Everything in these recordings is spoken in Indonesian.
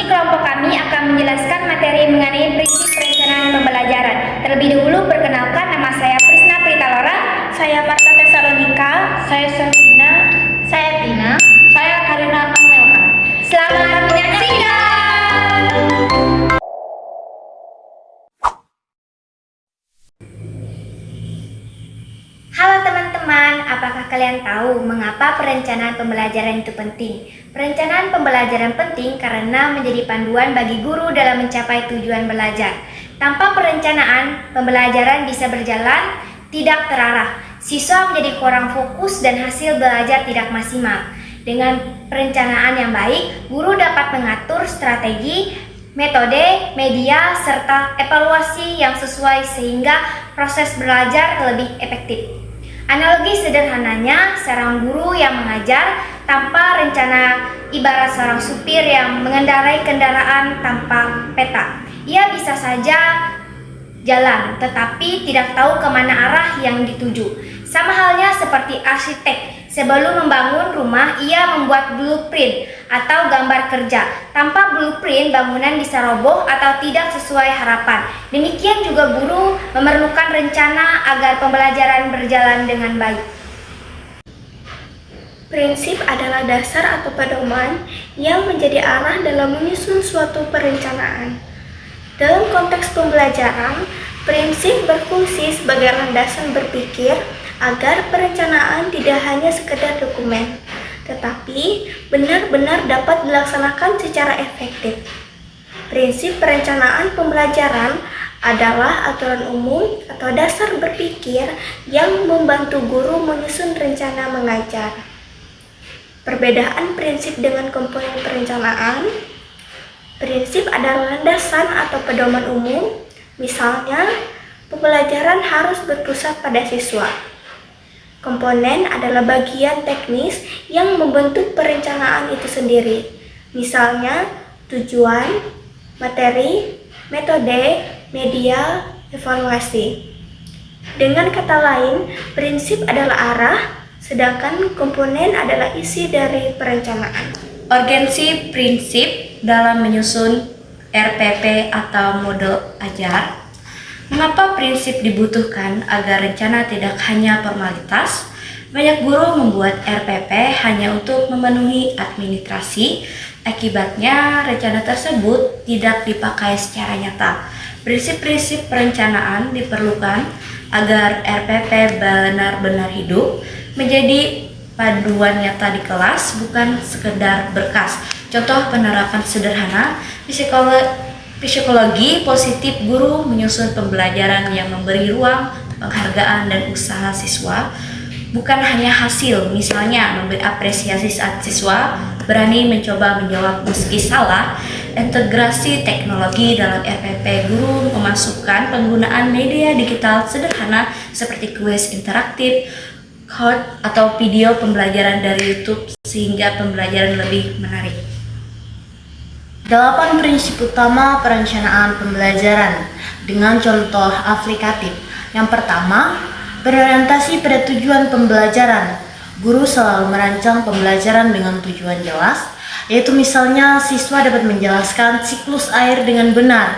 Di kelompok kami akan menjelaskan materi mengenai prinsip perencanaan pembelajaran. Terlebih dahulu, perkenalkan, nama saya Prisna Pritalora. Saya Marta Tesalonika. Saya Selvina. Saya Tina. Saya Karina Amelka. Selamat menyaksikan. Halo teman-teman, apakah kalian tahu mengapa perencanaan pembelajaran itu penting? Perencanaan pembelajaran penting karena menjadi panduan bagi guru dalam mencapai tujuan belajar. Tanpa perencanaan, pembelajaran bisa berjalan tidak terarah. Siswa menjadi kurang fokus dan hasil belajar tidak maksimal. Dengan perencanaan yang baik, guru dapat mengatur strategi, metode, media, serta evaluasi yang sesuai sehingga proses belajar lebih efektif. Analogi sederhananya, seorang guru yang mengajar tanpa rencana ibarat seorang supir yang mengendarai kendaraan tanpa peta. Ia bisa saja jalan, tetapi tidak tahu kemana arah yang dituju. Sama halnya seperti arsitek. Sebelum membangun rumah, ia membuat blueprint atau gambar kerja. Tanpa blueprint, bangunan bisa roboh atau tidak sesuai harapan. Demikian juga guru memerlukan rencana agar pembelajaran berjalan dengan baik. Prinsip adalah dasar atau pedoman yang menjadi arah dalam menyusun suatu perencanaan. Dalam konteks pembelajaran, prinsip berfungsi sebagai landasan berpikir agar perencanaan tidak hanya sekedar dokumen, tetapi benar-benar dapat dilaksanakan secara efektif. Prinsip perencanaan pembelajaran adalah aturan umum atau dasar berpikir yang membantu guru menyusun rencana mengajar. Perbedaan prinsip dengan komponen perencanaan. Prinsip adalah landasan atau pedoman umum, misalnya pembelajaran harus berpusat pada siswa. Komponen adalah bagian teknis yang membentuk perencanaan itu sendiri, misalnya tujuan, materi, metode, media, evaluasi. Dengan kata lain, prinsip adalah arah, sedangkan komponen adalah isi dari perencanaan. Urgensi prinsip dalam menyusun RPP atau model ajar. Mengapa prinsip dibutuhkan agar rencana tidak hanya formalitas? Banyak guru membuat RPP hanya untuk memenuhi administrasi. Akibatnya, rencana tersebut tidak dipakai secara nyata. Prinsip-prinsip perencanaan diperlukan agar RPP benar-benar hidup, menjadi panduan nyata di kelas, bukan sekedar berkas. Contoh penerapan sederhana, psikologi positif guru menyusun pembelajaran yang memberi ruang, penghargaan, dan usaha siswa, bukan hanya hasil. Misalnya, memberi apresiasi saat siswa berani mencoba menjawab meski salah. Integrasi teknologi dalam RPP, guru memasukkan penggunaan media digital sederhana seperti kuis interaktif, code, atau video pembelajaran dari YouTube sehingga pembelajaran lebih menarik. 8 prinsip utama perencanaan pembelajaran dengan contoh aplikatif. Yang pertama, berorientasi pada tujuan pembelajaran. Guru selalu merancang pembelajaran dengan tujuan jelas, yaitu misalnya siswa dapat menjelaskan siklus air dengan benar.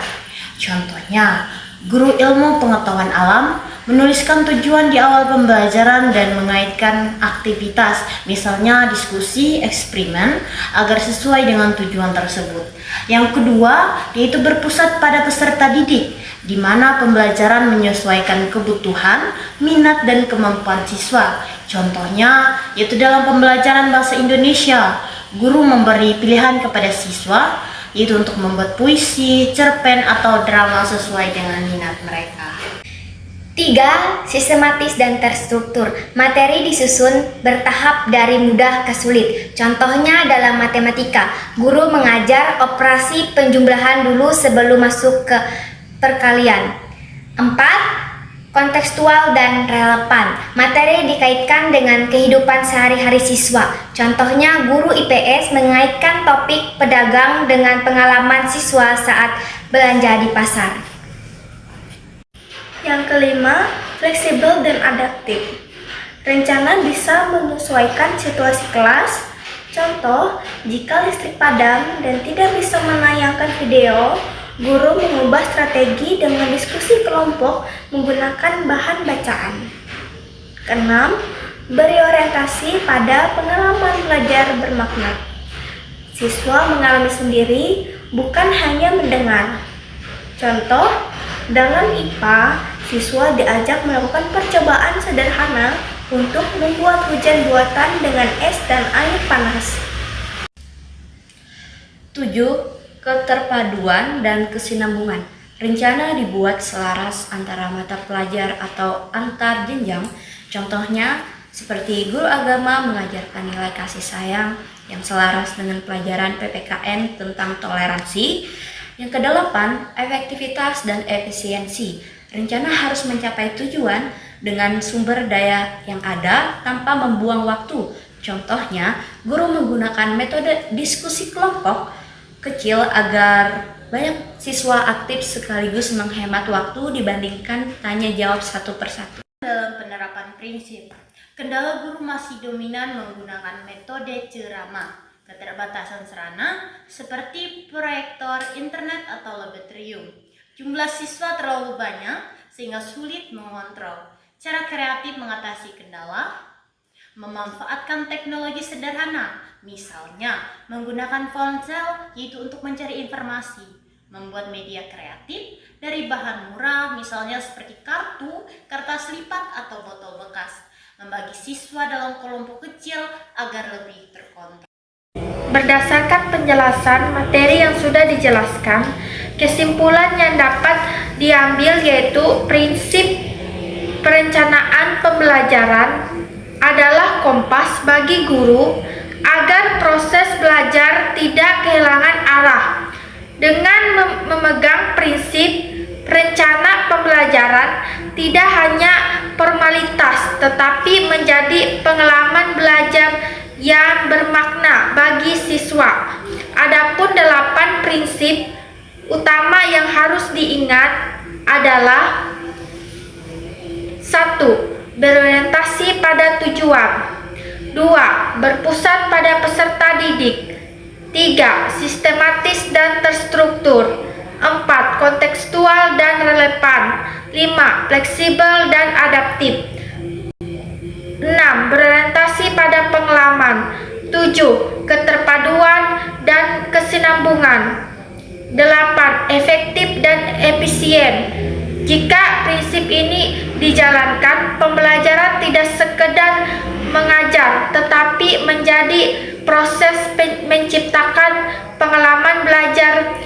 Contohnya, guru ilmu pengetahuan alam menuliskan tujuan di awal pembelajaran dan mengaitkan aktivitas, misalnya diskusi, eksperimen, agar sesuai dengan tujuan tersebut. Yang kedua, yaitu berpusat pada peserta didik, di mana pembelajaran menyesuaikan kebutuhan, minat, dan kemampuan siswa. Contohnya, yaitu dalam pembelajaran bahasa Indonesia, guru memberi pilihan kepada siswa, yaitu untuk membuat puisi, cerpen, atau drama sesuai dengan minat mereka. 3. Sistematis dan terstruktur. Materi disusun bertahap dari mudah ke sulit. Contohnya dalam matematika, guru mengajar operasi penjumlahan dulu sebelum masuk ke perkalian. 4. Kontekstual dan relevan. Materi dikaitkan dengan kehidupan sehari-hari siswa. Contohnya, guru IPS mengaitkan topik pedagang dengan pengalaman siswa saat belanja di pasar. Yang kelima, fleksibel dan adaptif. Rencana bisa menyesuaikan situasi kelas. Contoh, jika listrik padam dan tidak bisa melayani video, guru mengubah strategi dengan diskusi kelompok menggunakan bahan bacaan. Keenam, beri orientasi pada pengalaman belajar bermakna. Siswa mengalami sendiri, bukan hanya mendengar. Contoh, dengan IPA, siswa diajak melakukan percobaan sederhana untuk membuat hujan buatan dengan es dan air panas. 7. Keterpaduan dan kesinambungan. Rencana dibuat selaras antara mata pelajar atau antar jenjang. Contohnya, seperti guru agama mengajarkan nilai kasih sayang yang selaras dengan pelajaran PPKN tentang toleransi. Yang kedelapan, efektivitas dan efisiensi. Rencana harus mencapai tujuan dengan sumber daya yang ada tanpa membuang waktu. Contohnya, guru menggunakan metode diskusi kelompok kecil agar banyak siswa aktif sekaligus menghemat waktu dibandingkan tanya jawab satu persatu. Dalam penerapan prinsip, kendala guru masih dominan menggunakan metode ceramah, keterbatasan sarana seperti proyektor, internet, atau laboratorium. Jumlah siswa terlalu banyak sehingga sulit mengontrol. Cara kreatif mengatasi kendala, memanfaatkan teknologi sederhana, misalnya menggunakan ponsel yaitu untuk mencari informasi, membuat media kreatif dari bahan murah misalnya seperti kartu, kertas lipat, atau botol bekas, membagi siswa dalam kelompok kecil agar lebih terkontrol. Berdasarkan penjelasan materi yang sudah dijelaskan, kesimpulan yang dapat diambil yaitu prinsip perencanaan pembelajaran adalah kompas bagi guru agar proses belajar tidak kehilangan arah. Dengan memegang prinsip rencana pembelajaran, tidak hanya formalitas tetapi menjadi pengalaman belajar yang bermakna bagi siswa. Adapun 8 prinsip utama yang harus diingat adalah: 1. Berorientasi pada tujuan. 2. Berpusat pada peserta didik. 3. Sistematis dan terstruktur. 4. Kontekstual dan relevan. 5. Fleksibel dan adaptif. 6. Berorientasi pada pengalaman. 7. Keterpaduan dan kesinambungan. 8. Efektif dan efisien. Jika prinsip ini dijalankan, pembelajaran tidak sekedar mengajar, tetapi menjadi proses menciptakan pengalaman belajar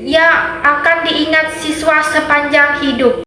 yang akan diingat siswa sepanjang hidup.